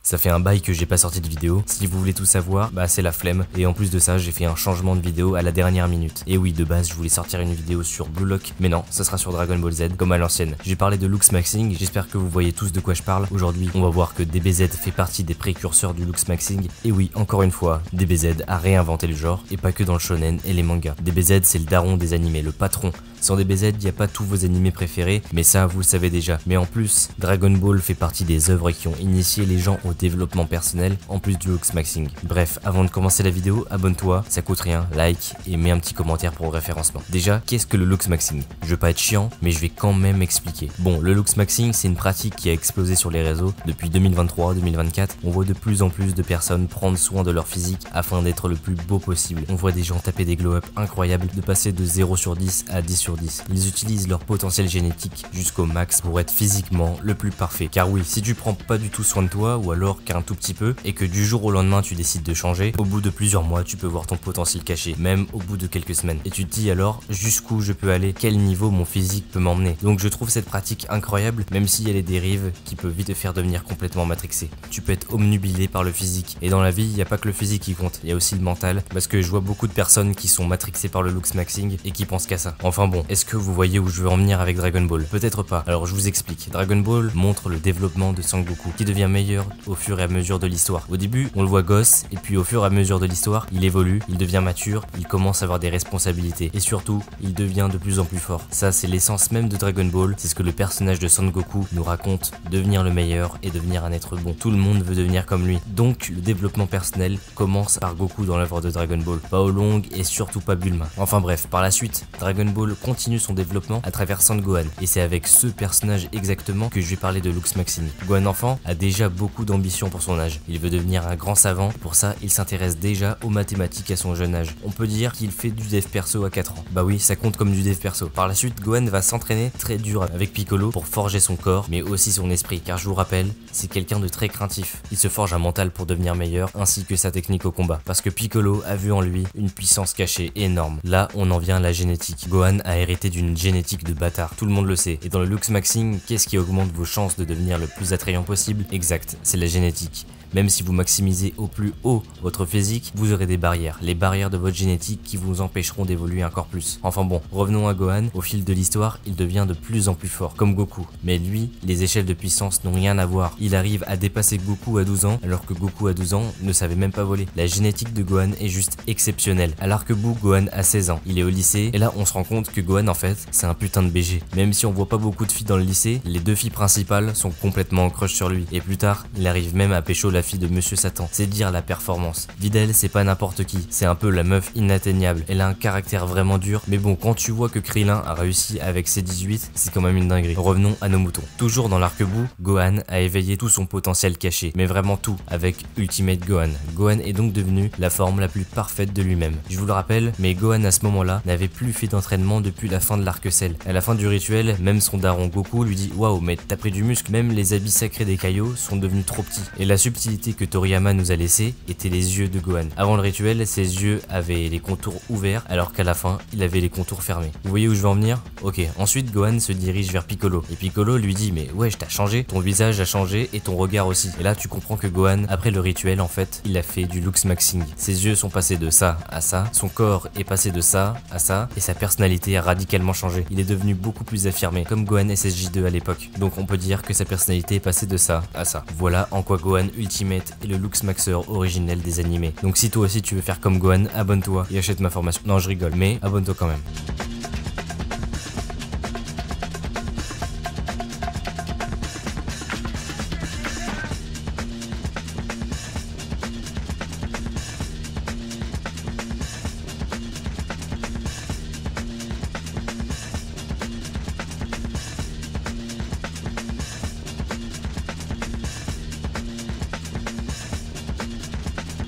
Ça fait un bail que j'ai pas sorti de vidéo, si vous voulez tout savoir, bah c'est la flemme, et en plus de ça j'ai fait un changement de vidéo à la dernière minute. Et oui, de base je voulais sortir une vidéo sur Blue Lock, mais non, ça sera sur Dragon Ball Z, comme à l'ancienne. J'ai parlé de Lux Maxing, j'espère que vous voyez tous de quoi je parle. Aujourd'hui on va voir que DBZ fait partie des précurseurs du Lux Maxing, et oui, encore une fois, DBZ a réinventé le genre, et pas que dans le shonen et les mangas. DBZ c'est le daron des animés, le patron. Sans DBZ, y a pas tous vos animés préférés, mais ça vous le savez déjà. Mais en plus, Dragon Ball fait partie des œuvres qui ont initié les gens au développement personnel, en plus du Lux Maxing. Bref, avant de commencer la vidéo, abonne-toi, ça coûte rien, like et mets un petit commentaire pour le référencement. Déjà, qu'est-ce que le Lux Maxing? Je veux pas être chiant, mais je vais quand même expliquer. Bon, le Lux Maxing, c'est une pratique qui a explosé sur les réseaux depuis 2023-2024. On voit de plus en plus de personnes prendre soin de leur physique afin d'être le plus beau possible. On voit des gens taper des glow-up incroyables, de passer de 0 sur 10 à 10 sur 10. Ils utilisent leur potentiel génétique jusqu'au max pour être physiquement le plus parfait. Car oui, si tu prends pas du tout soin de toi, ou alors qu'un tout petit peu, et que du jour au lendemain tu décides de changer, au bout de plusieurs mois tu peux voir ton potentiel caché, même au bout de quelques semaines. Et tu te dis alors, jusqu'où je peux aller, quel niveau mon physique peut m'emmener. Donc je trouve cette pratique incroyable, même s'il y a les dérives qui peuvent vite te faire devenir complètement matrixé. Tu peux être omnubilé par le physique. Et dans la vie, il n'y a pas que le physique qui compte, il y a aussi le mental, parce que je vois beaucoup de personnes qui sont matrixées par le Lux Maxing et qui pensent qu'à ça. Enfin bon, est-ce que vous voyez où je veux en venir avec Dragon Ball? Peut-être pas, alors je vous explique. Dragon Ball montre le développement de Sangoku, qui devient meilleur au fur et à mesure de l'histoire. Au début, on le voit gosse, et puis au fur et à mesure de l'histoire, il évolue, il devient mature, il commence à avoir des responsabilités, et surtout, il devient de plus en plus fort. Ça, c'est l'essence même de Dragon Ball, c'est ce que le personnage de Sangoku nous raconte, devenir le meilleur et devenir un être bon. Tout le monde veut devenir comme lui. Donc, le développement personnel commence par Goku dans l'œuvre de Dragon Ball, pas Oolong et surtout pas Bulma. Enfin bref, par la suite, Dragon Ball continue son développement à travers Son Gohan, et c'est avec ce personnage exactement que je vais parler de Lux Maxing. Gohan enfant a déjà beaucoup d'ambition pour son âge, il veut devenir un grand savant, pour ça il s'intéresse déjà aux mathématiques à son jeune âge. On peut dire qu'il fait du dev perso à 4 ans. Bah oui, ça compte comme du dev perso. Par la suite, Gohan va s'entraîner très dur avec Piccolo pour forger son corps, mais aussi son esprit, car je vous rappelle, c'est quelqu'un de très craintif. Il se forge un mental pour devenir meilleur, ainsi que sa technique au combat, parce que Piccolo a vu en lui une puissance cachée énorme. Là, on en vient à la génétique. Gohan a hérité d'une génétique de bâtard, tout le monde le sait. Et dans le Lux Maxing, qu'est-ce qui augmente vos chances de devenir le plus attrayant possible? Exact, c'est la génétique. Même si vous maximisez au plus haut votre physique, vous aurez des barrières, les barrières de votre génétique qui vous empêcheront d'évoluer encore plus. Enfin bon, revenons à Gohan, au fil de l'histoire, il devient de plus en plus fort, comme Goku. Mais lui, les échelles de puissance n'ont rien à voir. Il arrive à dépasser Goku à 12 ans, alors que Goku à 12 ans ne savait même pas voler. La génétique de Gohan est juste exceptionnelle. À l'arc-bout, Gohan a 16 ans, il est au lycée, et là on se rend compte que Gohan en fait, c'est un putain de BG. Même si on voit pas beaucoup de filles dans le lycée, les deux filles principales sont complètement en crush sur lui. Et plus tard, il arrive même à pécho la fille de Monsieur Satan. C'est dire la performance. Videl, c'est pas n'importe qui, c'est un peu la meuf inatteignable. Elle a un caractère vraiment dur, mais bon, quand tu vois que Krillin a réussi avec ses 18, c'est quand même une dinguerie. Revenons à nos moutons. Toujours dans l'arc-bout, Gohan a éveillé tout son potentiel caché, mais vraiment tout, avec Ultimate Gohan. Gohan est donc devenu la forme la plus parfaite de lui-même. Je vous le rappelle, mais Gohan à ce moment-là n'avait plus fait d'entraînement depuis la fin de l'arc Cell. À la fin du rituel, même son daron Goku lui dit: waouh, mais t'as pris du muscle, même les habits sacrés des Kaio sont devenus trop petits. Et la subtilité que Toriyama nous a laissé étaient les yeux de Gohan. Avant le rituel, ses yeux avaient les contours ouverts, alors qu'à la fin, il avait les contours fermés. Vous voyez où je veux en venir? Ok, ensuite Gohan se dirige vers Piccolo, et Piccolo lui dit: mais wesh, t'as changé, ton visage a changé et ton regard aussi. Et là tu comprends que Gohan, après le rituel en fait, il a fait du Lux Maxing. Ses yeux sont passés de ça à ça, son corps est passé de ça à ça, et sa personnalité a radicalement changé. Il est devenu beaucoup plus affirmé, comme Gohan SSJ2 à l'époque. Donc on peut dire que sa personnalité est passée de ça à ça. Voilà en quoi Gohan Ultimate est le Lux Maxer originel des animés. Donc si toi aussi tu veux faire comme Gohan, abonne-toi et achète ma formation. Non, je rigole, mais abonne-toi quand même.